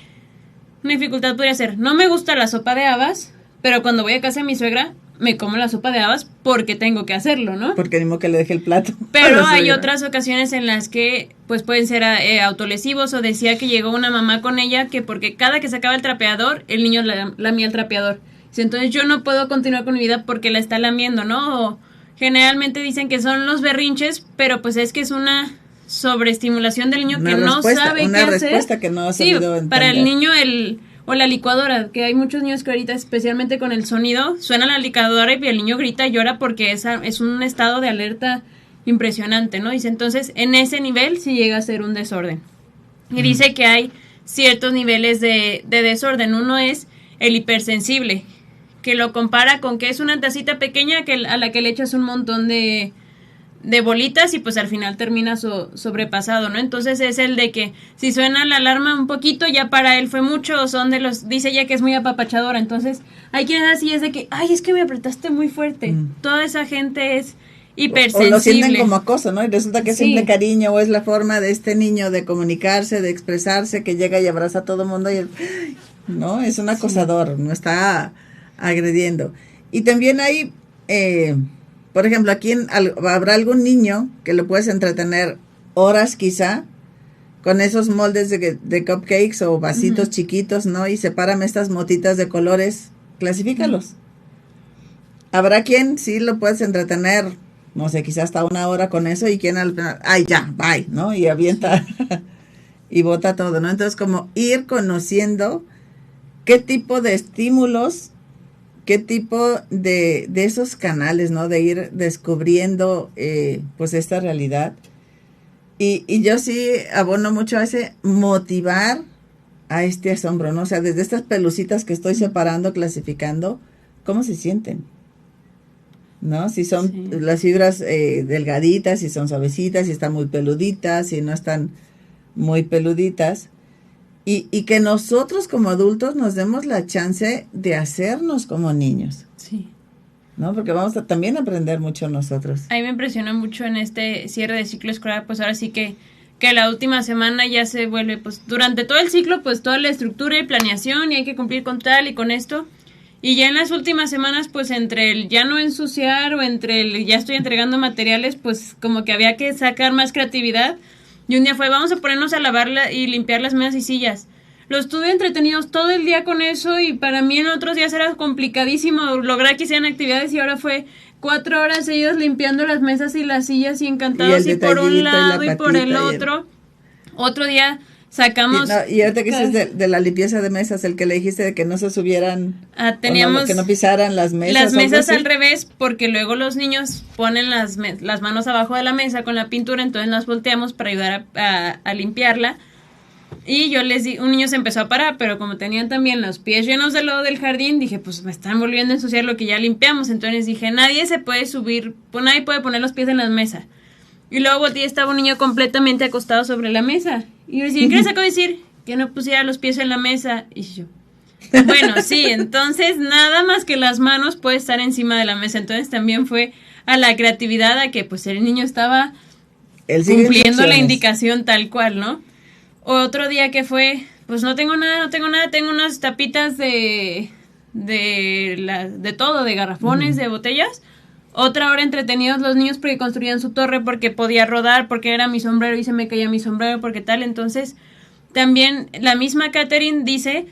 una dificultad podría ser, no me gusta la sopa de habas, pero cuando voy a casa de mi suegra, me como la sopa de habas porque tengo que hacerlo, ¿no? Porque ni modo que le deje el plato. Pero hay otras ocasiones en las que pues pueden ser autolesivos, o decía que llegó una mamá con ella que porque cada que sacaba el trapeador, el niño lamía el trapeador. Dice, entonces yo no puedo continuar con mi vida porque la está lamiendo, ¿no? O generalmente dicen que son los berrinches, pero pues es que es una sobreestimulación del niño que no sabe qué hacer. Una respuesta que no ha sabido entender. Para el niño o la licuadora, que hay muchos niños que ahorita, especialmente con el sonido, suena la licuadora y el niño grita y llora porque es un estado de alerta impresionante, ¿no? Dice, entonces, en ese nivel sí llega a ser un desorden. Y dice que hay ciertos niveles de desorden. Uno es el hipersensible, que lo compara con que es una tacita pequeña a la que le echas un montón de bolitas y pues al final termina sobrepasado, ¿no? Entonces es el de que si suena la alarma un poquito ya para él fue mucho, o son de los, dice ella que es muy apapachadora, entonces hay quien así es de que, ay, es que me apretaste muy fuerte. Toda esa gente es hipersensible. O lo sienten como acoso, ¿no? Y resulta que es simple cariño, o es la forma de este niño de comunicarse, de expresarse, que llega y abraza a todo el mundo y no, es un acosador, no está agrediendo. Y también hay... por ejemplo, aquí habrá algún niño que lo puedes entretener horas quizá con esos moldes de cupcakes o vasitos chiquitos, ¿no? Y sepárame estas motitas de colores, clasifícalos. Habrá quien sí lo puedes entretener, no sé, quizá hasta 1 hora con eso, y quien al final, ay, ya, bye, ¿no? Y avienta y bota todo, ¿no? Entonces, como ir conociendo qué tipo de estímulos, qué tipo de esos canales, ¿no? De ir descubriendo, pues, esta realidad. Y yo sí abono mucho a ese motivar a este asombro, ¿no? O sea, desde estas pelucitas que estoy separando, clasificando, ¿cómo se sienten? ¿No? Si son las fibras delgaditas, si son suavecitas, si están muy peluditas, si no están muy peluditas. Y que nosotros como adultos nos demos la chance de hacernos como niños. Sí. ¿No? Porque vamos a también aprender mucho nosotros. A mí me impresiona mucho en este cierre de ciclo escolar, pues ahora sí que la última semana ya se vuelve, pues durante todo el ciclo, pues toda la estructura y planeación, y hay que cumplir con tal y con esto. Y ya en las últimas semanas, pues entre el ya no ensuciar o entre el ya estoy entregando materiales, pues como que había que sacar más creatividad. Y un día fue, vamos a ponernos a lavarla y limpiar las mesas y sillas. Los tuve entretenidos todo el día con eso, y para mí en otros días era complicadísimo lograr que hicieran actividades, y ahora fue 4 horas seguidas limpiando las mesas y las sillas y encantados, y por un lado y por el otro. Otro día sacamos... Y ahorita que dices de la limpieza de mesas, el que le dijiste de que no se subieran, teníamos que no pisaran las mesas. Las mesas al revés, porque luego los niños ponen las manos abajo de la mesa con la pintura, entonces las volteamos para ayudar a limpiarla. Y yo les di, un niño se empezó a parar, pero como tenían también los pies llenos de lodo del jardín, dije, pues me están volviendo a ensuciar lo que ya limpiamos. Entonces dije, nadie se puede subir, pues nadie puede poner los pies en la mesa. Y luego volteé y estaba un niño completamente acostado sobre la mesa. Y yo decía, ¿qué le sacó decir? Que no pusiera los pies en la mesa. Y yo, bueno, sí, entonces nada más que las manos puede estar encima de la mesa. Entonces también fue a la creatividad, a que pues el niño estaba cumpliendo la indicación tal cual, ¿no? Otro día que fue, pues no tengo nada, tengo unas tapitas de todo, de garrafones, de botellas. Otra hora entretenidos los niños porque construían su torre, porque podía rodar, porque era mi sombrero y se me caía mi sombrero, porque tal. Entonces, también la misma Catherine dice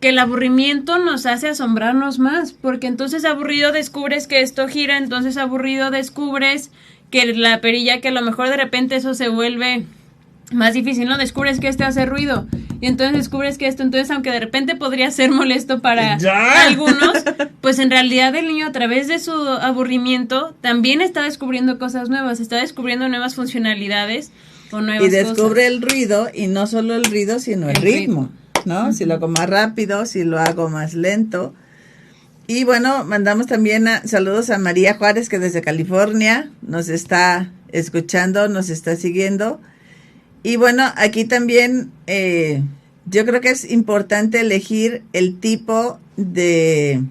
que el aburrimiento nos hace asombrarnos más, porque entonces aburrido descubres que esto gira, entonces aburrido descubres que la perilla, que a lo mejor de repente eso se vuelve más difícil, ¿no? Descubres que hace ruido, y entonces descubres que entonces aunque de repente podría ser molesto para algunos, pues en realidad el niño a través de su aburrimiento también está descubriendo cosas nuevas, está descubriendo nuevas funcionalidades o nuevas cosas. Y descubre el ruido, y no solo el ruido, sino el ritmo, ¿no? Si lo hago más rápido, si lo hago más lento. Y bueno, mandamos también saludos a María Juárez, que desde California nos está escuchando, nos está siguiendo. Y bueno, aquí también yo creo que es importante elegir el tipo de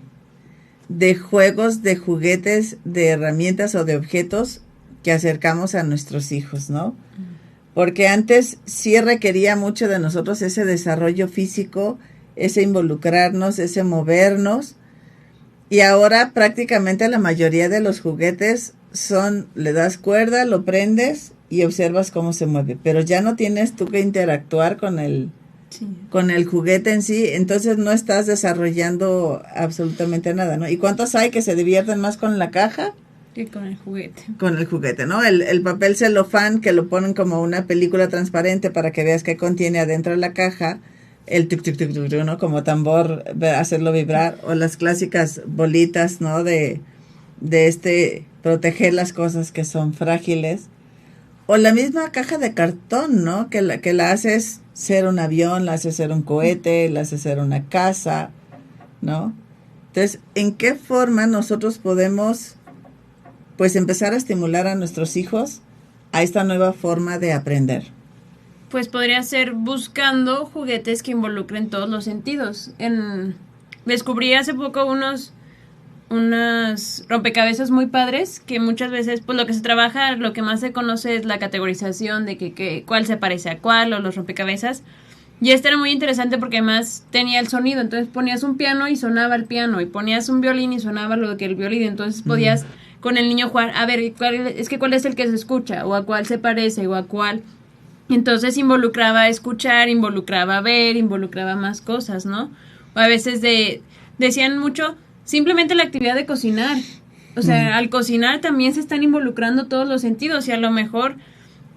juegos, de juguetes, de herramientas o de objetos que acercamos a nuestros hijos, ¿no? Porque antes sí requería mucho de nosotros ese desarrollo físico, ese involucrarnos, ese movernos. Y ahora prácticamente la mayoría de los juguetes le das cuerda, lo prendes y observas cómo se mueve. Pero ya no tienes tú que interactuar con el juguete en sí, entonces no estás desarrollando absolutamente nada, ¿no? ¿Y cuántos hay que se divierten más con la caja? Que con el juguete. Con el juguete, ¿no? El papel celofán que lo ponen como una película transparente para que veas qué contiene adentro de la caja, el tic tic tic tic, ¿no? Como tambor, hacerlo vibrar, o las clásicas bolitas, ¿no? De proteger las cosas que son frágiles, o la misma caja de cartón, ¿no? Que la haces ser un avión, la haces ser un cohete, la haces ser una casa, ¿no? Entonces, ¿en qué forma nosotros podemos, pues, empezar a estimular a nuestros hijos a esta nueva forma de aprender? Pues podría ser buscando juguetes que involucren todos los sentidos. Descubrí hace poco unos rompecabezas muy padres que muchas veces, pues lo que se trabaja, lo que más se conoce es la categorización de que cuál se parece a cuál, o los rompecabezas. Y este era muy interesante porque además tenía el sonido, entonces ponías un piano y sonaba el piano, y ponías un violín y sonaba lo que el violín, entonces podías con el niño jugar, a ver, cuál es el que se escucha, o a cuál se parece, o a cuál. Entonces involucraba escuchar, involucraba ver, involucraba más cosas, ¿no? O a veces decían mucho simplemente la actividad de cocinar. O sea, al cocinar también se están involucrando todos los sentidos, y a lo mejor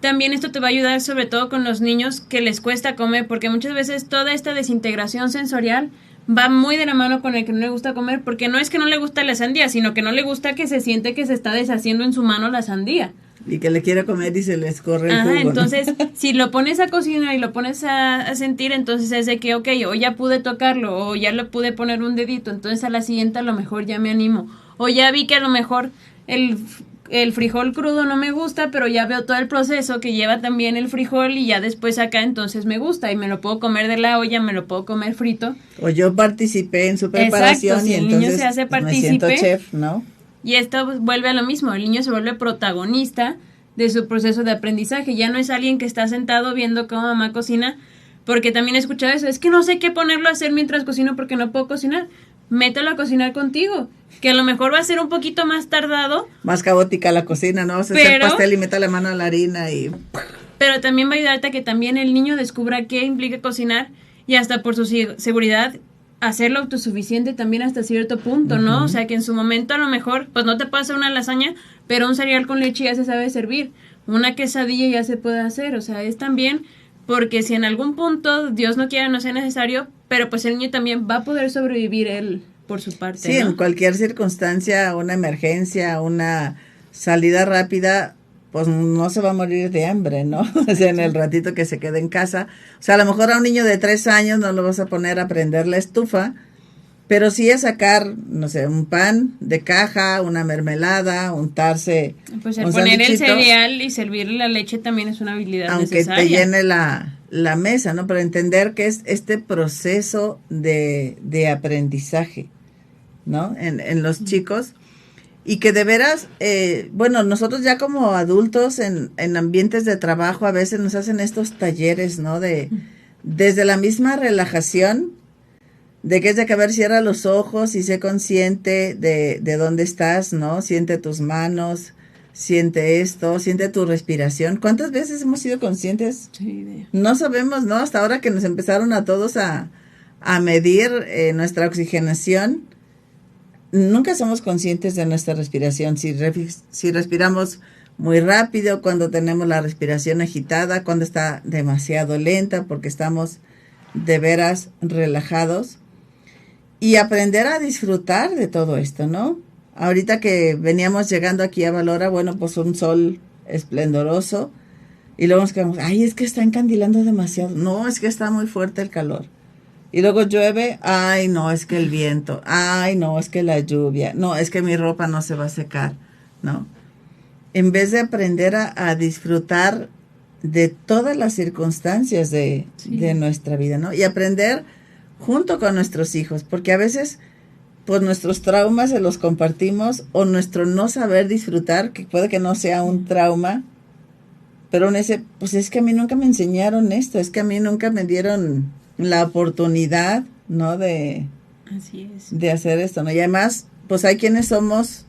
también esto te va a ayudar sobre todo con los niños que les cuesta comer, porque muchas veces toda esta desintegración sensorial va muy de la mano con el que no le gusta comer, porque no es que no le gusta la sandía, sino que no le gusta que se siente que se está deshaciendo en su mano la sandía. Y que le quiere comer y se le escorre el jugo, ¿no? Entonces, si lo pones a cocinar y lo pones a sentir, entonces es de que, ok, o ya pude tocarlo, o ya le pude poner un dedito, entonces a la siguiente a lo mejor ya me animo. O ya vi que a lo mejor el frijol crudo no me gusta, pero ya veo todo el proceso que lleva también el frijol, y ya después acá entonces me gusta, y me lo puedo comer de la olla, me lo puedo comer frito. O yo participé en su preparación. Exacto, si y el entonces niño se hace me siento partícipe, chef, ¿no? Y esto vuelve a lo mismo, el niño se vuelve protagonista de su proceso de aprendizaje, ya no es alguien que está sentado viendo cómo mamá cocina, porque también he escuchado eso, es que no sé qué ponerlo a hacer mientras cocino porque no puedo cocinar. Mételo a cocinar contigo, que a lo mejor va a ser un poquito más tardado. Más caótica la cocina, ¿no? Vas a hacer pastel y meta la mano a la harina y... Pero también va a ayudarte a que también el niño descubra qué implica cocinar, y hasta por su seguridad hacerlo autosuficiente también hasta cierto punto, ¿no? O sea, que en su momento a lo mejor, pues no te puede hacer una lasaña, pero un cereal con leche ya se sabe servir. Una quesadilla ya se puede hacer, o sea, es también porque si en algún punto, Dios no quiera, no sea necesario, pero pues el niño también va a poder sobrevivir él por su parte, sí, ¿no? En cualquier circunstancia, una emergencia, una salida rápida, pues no se va a morir de hambre, ¿no? O sea, en el ratito que se quede en casa. O sea, a lo mejor a un niño de 3 años no lo vas a poner a prender la estufa, pero sí a sacar, no sé, un pan de caja, una mermelada, untarse pues el un poner el sanduchito, cereal y servirle la leche también es una habilidad aunque necesaria. te llene la mesa, ¿no? Pero entender que es este proceso de aprendizaje, ¿no? En los chicos. Y que de veras, bueno, nosotros ya como adultos en ambientes de trabajo a veces nos hacen estos talleres, ¿no? Desde la misma relajación, de que es de que, a ver, cierra los ojos y sé consciente de dónde estás, ¿no? Siente tus manos, siente esto, siente tu respiración. ¿Cuántas veces hemos sido conscientes? Sí, No sabemos, ¿no? Hasta ahora que nos empezaron a todos a medir nuestra oxigenación, nunca somos conscientes de nuestra respiración. Si respiramos muy rápido, cuando tenemos la respiración agitada, cuando está demasiado lenta, porque estamos de veras relajados. Y aprender a disfrutar de todo esto, ¿no? Ahorita que veníamos llegando aquí a Valora, bueno, pues un sol esplendoroso, y luego nos quedamos, ay, es que está encandilando demasiado. No, es que está muy fuerte el calor. Y luego llueve, ay, no, es que el viento, ay, no, es que la lluvia, no, es que mi ropa no se va a secar, ¿no? En vez de aprender a disfrutar de todas las circunstancias de nuestra vida, ¿no? Y aprender junto con nuestros hijos, porque a veces, pues nuestros traumas se los compartimos, o nuestro no saber disfrutar, que puede que no sea un trauma, pero uno dice, pues es que a mí nunca me enseñaron esto, es que a mí nunca me dieron la oportunidad, ¿no? Así es. De hacer esto, ¿no? Y además, pues hay quienes somos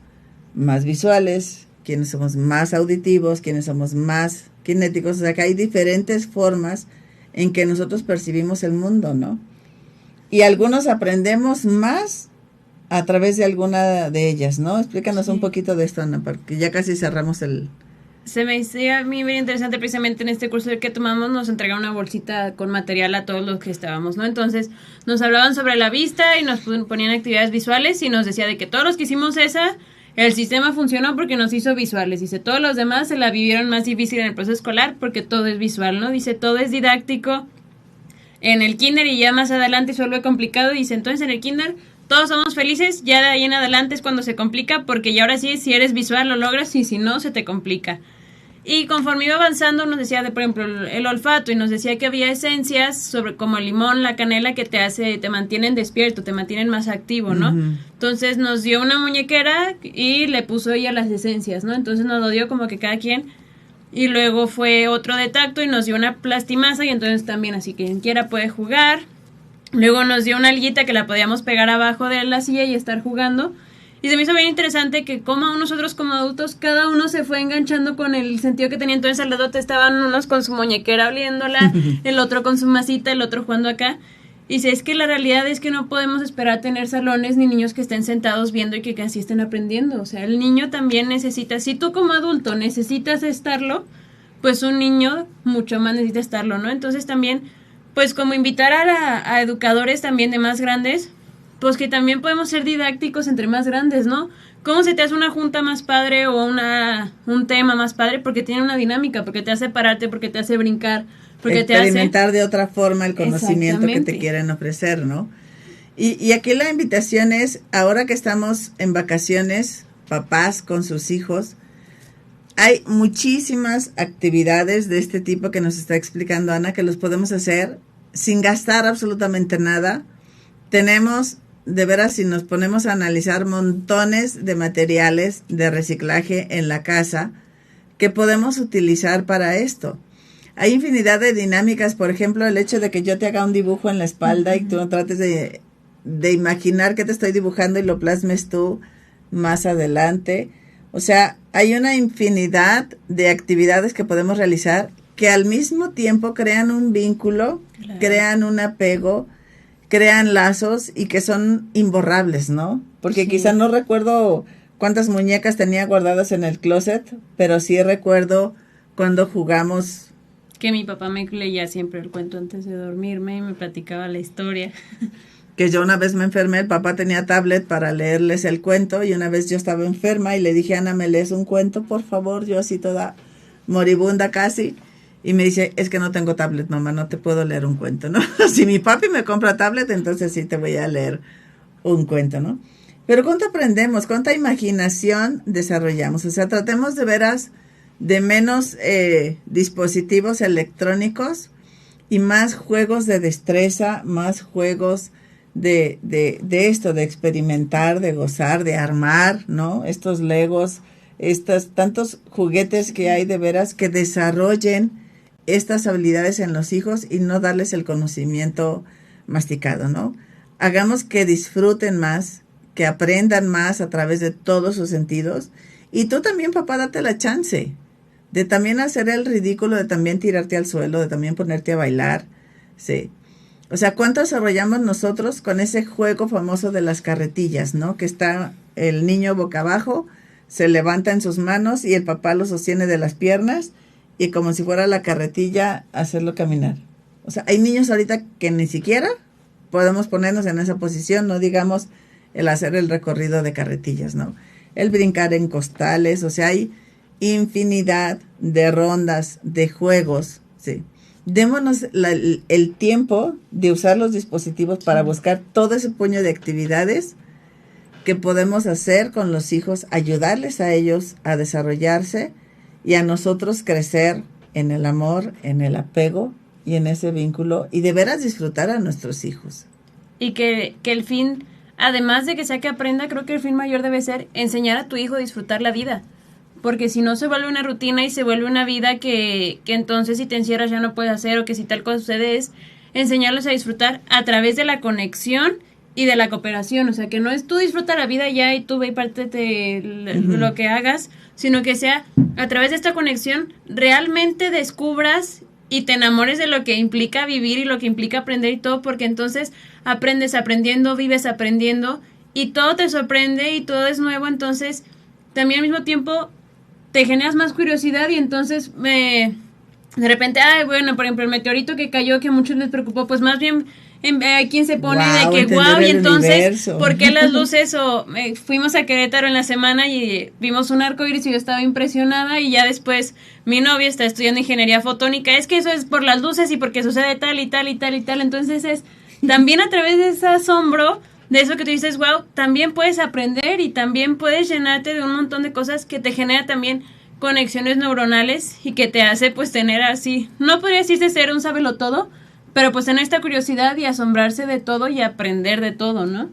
más visuales, quienes somos más auditivos, quienes somos más kinéticos, o sea que hay diferentes formas en que nosotros percibimos el mundo, ¿no? Y algunos aprendemos más a través de alguna de ellas, ¿no? Explícanos un poquito de esto, Ana, porque ya casi cerramos el... Se me hizo a mí muy interesante precisamente en este curso que tomamos, nos entregaron una bolsita con material a todos los que estábamos, ¿no? Entonces nos hablaban sobre la vista y nos ponían actividades visuales y nos decía de que todos los que hicimos esa, el sistema funcionó porque nos hizo visuales. Dice, todos los demás se la vivieron más difícil en el proceso escolar porque todo es visual, ¿no? Dice, todo es didáctico en el kinder y ya más adelante se vuelve complicado. Dice, entonces en el kinder todos somos felices, ya de ahí en adelante es cuando se complica, porque ya ahora sí, si eres visual lo logras y si no, se te complica. Y conforme iba avanzando nos decía de, por ejemplo, el olfato, y nos decía que había esencias sobre como el limón, la canela, que te mantienen despierto, te mantienen más activo, ¿no? Uh-huh. Entonces nos dio una muñequera y le puso ella las esencias, ¿no? Entonces nos lo dio como que cada quien. Y luego fue otro de tacto y nos dio una plastimasa, y entonces también así que quien quiera puede jugar. Luego nos dio una alguita que la podíamos pegar abajo de la silla y estar jugando. Y se me hizo bien interesante que como nosotros como adultos, cada uno se fue enganchando con el sentido que tenía. Entonces al lado estaban unos con su muñequera oliéndola, el otro con su masita, el otro jugando acá. Y si es que la realidad es que no podemos esperar a tener salones ni niños que estén sentados viendo y que así estén aprendiendo. O sea, el niño también necesita, si tú como adulto necesitas estarlo, pues un niño mucho más necesita estarlo, ¿no? Entonces también, pues como invitar a educadores también de más grandes, pues que también podemos ser didácticos entre más grandes, ¿no? ¿Cómo se te hace una junta más padre o un tema más padre? Porque tiene una dinámica, porque te hace pararte, porque te hace brincar, porque te hace... experimentar de otra forma el conocimiento que te quieren ofrecer, ¿no? Y aquí la invitación es, ahora que estamos en vacaciones, papás con sus hijos, hay muchísimas actividades de este tipo que nos está explicando Ana, que los podemos hacer sin gastar absolutamente nada. Tenemos, de veras, si nos ponemos a analizar, montones de materiales de reciclaje en la casa que podemos utilizar para esto. Hay infinidad de dinámicas, por ejemplo, el hecho de que yo te haga un dibujo en la espalda y tú no trates de imaginar que te estoy dibujando y lo plasmes tú más adelante. O sea, hay una infinidad de actividades que podemos realizar que al mismo tiempo crean un vínculo, claro, crean un apego, crean lazos y que son imborrables, ¿no? Porque quizá no recuerdo cuántas muñecas tenía guardadas en el closet, pero sí recuerdo cuando jugamos. Que mi papá me leía siempre el cuento antes de dormirme y me platicaba la historia. Que yo una vez me enfermé, el papá tenía tablet para leerles el cuento y una vez yo estaba enferma y le dije, Ana, ¿me lees un cuento, por favor? Yo así toda moribunda casi. Y me dice, es que no tengo tablet, mamá, no te puedo leer un cuento, ¿no? Si mi papi me compra tablet, entonces sí te voy a leer un cuento, ¿no? Pero ¿cuánto aprendemos? ¿Cuánta imaginación desarrollamos? O sea, tratemos de veras de menos dispositivos electrónicos y más juegos de destreza, más juegos de esto, de experimentar, de gozar, de armar, ¿no? Estos legos, tantos juguetes que hay de veras que desarrollen estas habilidades en los hijos y no darles el conocimiento masticado, ¿no? Hagamos que disfruten más, que aprendan más a través de todos sus sentidos. Y tú también, papá, date la chance de también hacer el ridículo, de también tirarte al suelo, de también ponerte a bailar, sí. O sea, ¿cuánto desarrollamos nosotros con ese juego famoso de las carretillas, ¿no? Que está el niño boca abajo, se levanta en sus manos y el papá lo sostiene de las piernas y como si fuera la carretilla, hacerlo caminar. O sea, hay niños ahorita que ni siquiera podemos ponernos en esa posición, no digamos el hacer el recorrido de carretillas, ¿no? El brincar en costales, o sea, hay infinidad de rondas, de juegos, sí. démonos el tiempo de usar los dispositivos para buscar todo ese puño de actividades que podemos hacer con los hijos, ayudarles a ellos a desarrollarse y a nosotros crecer en el amor, en el apego y en ese vínculo, y de veras disfrutar a nuestros hijos. Y que el fin, además de que sea que aprenda, creo que el fin mayor debe ser enseñar a tu hijo a disfrutar la vida. Porque si no se vuelve una rutina y se vuelve una vida que entonces si te encierras ya no puedes hacer, o que si tal cosa sucede, es enseñarlos a disfrutar a través de la conexión y de la cooperación. O sea, que no es tú disfruta la vida ya y tú ve y pártete lo que hagas, sino que sea a través de esta conexión realmente descubras y te enamores de lo que implica vivir y lo que implica aprender y todo, porque entonces aprendes aprendiendo, vives aprendiendo y todo te sorprende y todo es nuevo. Entonces también al mismo tiempo te generas más curiosidad y entonces de repente, bueno, por ejemplo, el meteorito que cayó que a muchos les preocupó, pues más bien hay quien se pone de que wow, y entonces, universo. ¿Por qué las luces? Fuimos a Querétaro en la semana y vimos un arco iris y yo estaba impresionada, y ya después mi novia está estudiando ingeniería fotónica, es que eso es por las luces y porque sucede tal y tal y tal y tal. Entonces es también a través de ese asombro, de eso que tú dices, wow, también puedes aprender y también puedes llenarte de un montón de cosas que te genera también conexiones neuronales y que te hace pues tener así, no podría decirse ser un sabelotodo, pero pues tener esta curiosidad y asombrarse de todo y aprender de todo, ¿no?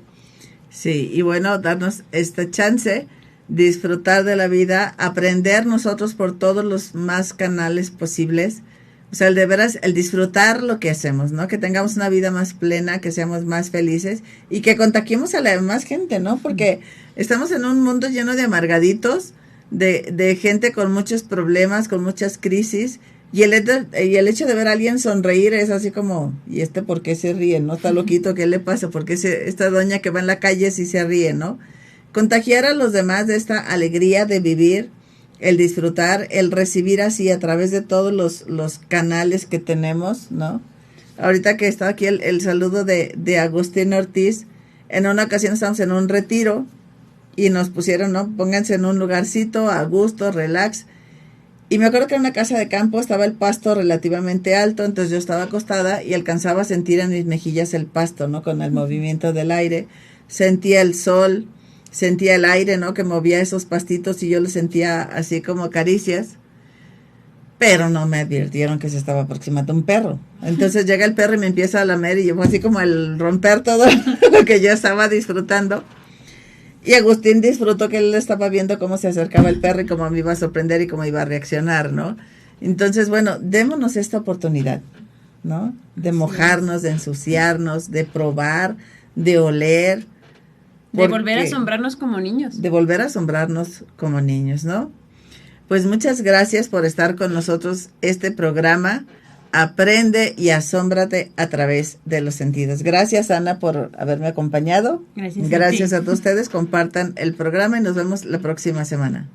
Sí, y bueno, darnos esta chance, disfrutar de la vida, aprender nosotros por todos los más canales posibles. O sea, el de veras, el disfrutar lo que hacemos, ¿no? Que tengamos una vida más plena, que seamos más felices y que contagiemos a la demás gente, ¿no? Porque estamos en un mundo lleno de amargaditos, de gente con muchos problemas, con muchas crisis, y el hecho de ver a alguien sonreír es así como, ¿y por qué se ríe? ¿No? Está loquito, ¿qué le pasa? ¿Por qué esta doña que va en la calle sí se ríe, no? Contagiar a los demás de esta alegría de vivir, el disfrutar, el recibir así a través de todos los canales que tenemos, ¿no? Ahorita que estaba aquí el saludo de Agustín Ortiz, en una ocasión estábamos en un retiro y nos pusieron, ¿no? Pónganse en un lugarcito a gusto, relax. Y me acuerdo que en una casa de campo estaba el pasto relativamente alto, entonces yo estaba acostada y alcanzaba a sentir en mis mejillas el pasto, ¿no? Con el movimiento del aire. Sentía el sol, sentía el aire, ¿no? Que movía esos pastitos y yo lo sentía así como caricias. Pero no me advirtieron que se estaba aproximando un perro. Entonces llega el perro y me empieza a lamer y yo fue así como el romper todo lo que yo estaba disfrutando. Y Agustín disfrutó que él estaba viendo cómo se acercaba el perro y cómo me iba a sorprender y cómo iba a reaccionar, ¿no? Entonces, bueno, démonos esta oportunidad, ¿no? De mojarnos, de ensuciarnos, de probar, de oler. De volver a asombrarnos como niños. De volver a asombrarnos como niños, ¿no? Pues muchas gracias por estar con nosotros este programa. Aprende y asómbrate a través de los sentidos. Gracias, Ana, por haberme acompañado. Gracias a todos ustedes. Compartan el programa y nos vemos la próxima semana.